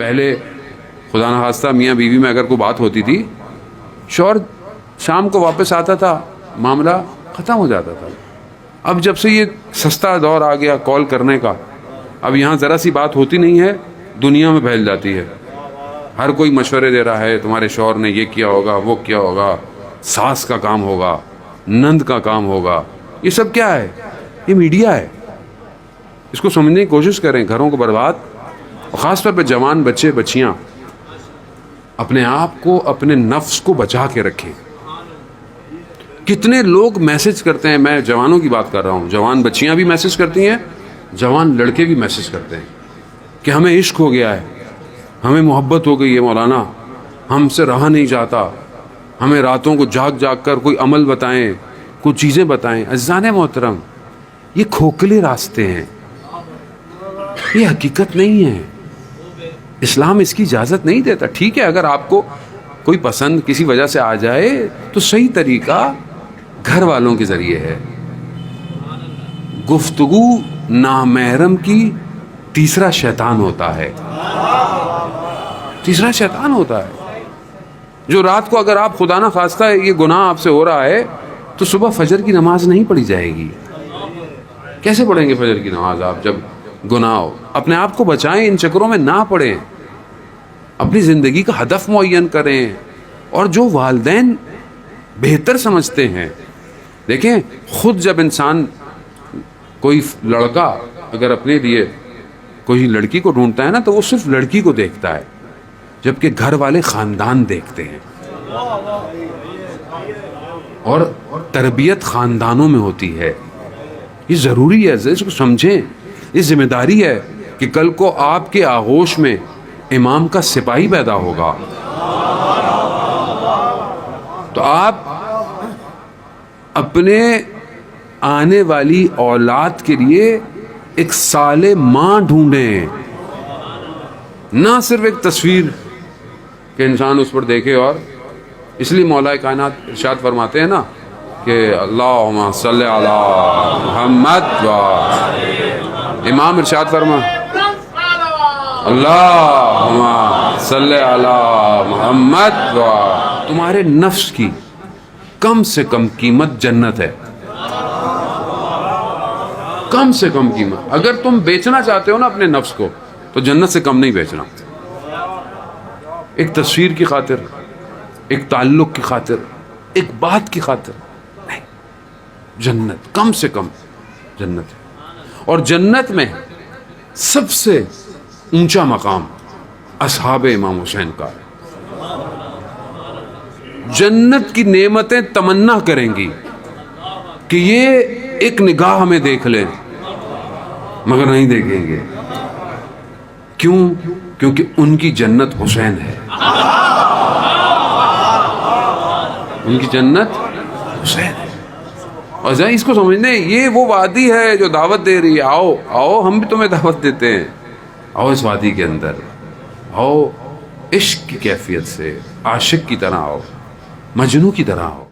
پہلے خدا نخواستہ میاں بیوی میں اگر کوئی بات ہوتی تھی، شوہر شام کو واپس آتا تھا، معاملہ ختم ہو جاتا تھا. اب جب سے یہ سستا دور آ گیا کال کرنے کا، اب یہاں ذرا سی بات ہوتی نہیں ہے، دنیا میں پھیل جاتی ہے. ہر کوئی مشورے دے رہا ہے، تمہارے شوہر نے یہ کیا ہوگا، وہ کیا ہوگا، ساس کا کام ہوگا، نند کا کام ہوگا. یہ سب کیا ہے؟ یہ میڈیا ہے. اس کو سمجھنے کی کوشش کریں. گھروں کو برباد، اور خاص طور پہ جوان بچے بچیاں اپنے آپ کو، اپنے نفس کو بچا کے رکھیں. کتنے لوگ میسج کرتے ہیں، میں جوانوں کی بات کر رہا ہوں، جوان بچیاں بھی میسج کرتی ہیں، جوان لڑکے بھی میسج کرتے ہیں کہ ہمیں عشق ہو گیا ہے، ہمیں محبت ہو گئی ہے مولانا، ہم سے رہا نہیں جاتا، ہمیں راتوں کو جاگ جاگ کر کوئی عمل بتائیں، کچھ چیزیں بتائیں. عزیزان محترم، یہ کھوکھلے راستے ہیں، یہ حقیقت نہیں ہے. اسلام اس کی اجازت نہیں دیتا. ٹھیک ہے اگر آپ کو کوئی پسند کسی وجہ سے آ جائے تو صحیح طریقہ گھر والوں کے ذریعے ہے. گفتگو نامحرم کی تیسرا شیطان ہوتا ہے، تیسرا شیطان ہوتا ہے. جو رات کو اگر آپ خدا نہ خواستہ یہ گناہ آپ سے ہو رہا ہے تو صبح فجر کی نماز نہیں پڑھی جائے گی. کیسے پڑھیں گے فجر کی نماز آپ جب گناہ ہو؟ اپنے آپ کو بچائیں، ان چکروں میں نہ پڑیں، اپنی زندگی کا ہدف معین کریں. اور جو والدین بہتر سمجھتے ہیں، دیکھیں خود جب انسان کوئی لڑکا اگر اپنے لیے کوئی لڑکی کو ڈھونڈتا ہے نا تو وہ صرف لڑکی کو دیکھتا ہے، جبکہ گھر والے خاندان دیکھتے ہیں. اور تربیت خاندانوں میں ہوتی ہے. یہ ضروری ہے، اس کو سمجھیں. یہ ذمہ داری ہے کہ کل کو آپ کے آغوش میں امام کا سپاہی پیدا ہوگا تو آپ اپنے آنے والی اولاد کے لیے ایک صالح ماں ڈھونڈیں، نہ صرف ایک تصویر کہ انسان اس پر دیکھے. اور اس لیے مولا کائنات ارشاد فرماتے ہیں نا کہ اللہم صلی علی محمد، امام ارشاد فرما اللہم صلی علی محمد. تمہارے نفس کی کم سے کم قیمت جنت ہے، کم سے کم قیمت. اگر تم بیچنا چاہتے ہو نا اپنے نفس کو تو جنت سے کم نہیں بیچنا. ایک تصویر کی خاطر، ایک تعلق کی خاطر، ایک بات کی خاطر نہیں. جنت کم سے کم جنت ہے. اور جنت میں سب سے اونچا مقام اصحاب امام حسین کا ہے. جنت کی نعمتیں تمنا کریں گی کہ یہ ایک نگاہ ہمیں دیکھ لیں، مگر نہیں دیکھیں گے. کیوں؟ کیونکہ ان کی جنت حسین ہے، ان کی جنت حسین ہے. اور ذرا اس کو سمجھنے، یہ وہ وادی ہے جو دعوت دے رہی ہے. آؤ آؤ، ہم بھی تمہیں دعوت دیتے ہیں. آؤ اس وادی کے اندر، آؤ عشق کی کیفیت سے عاشق کی طرح آؤ، مجنوں کی طرح آؤ.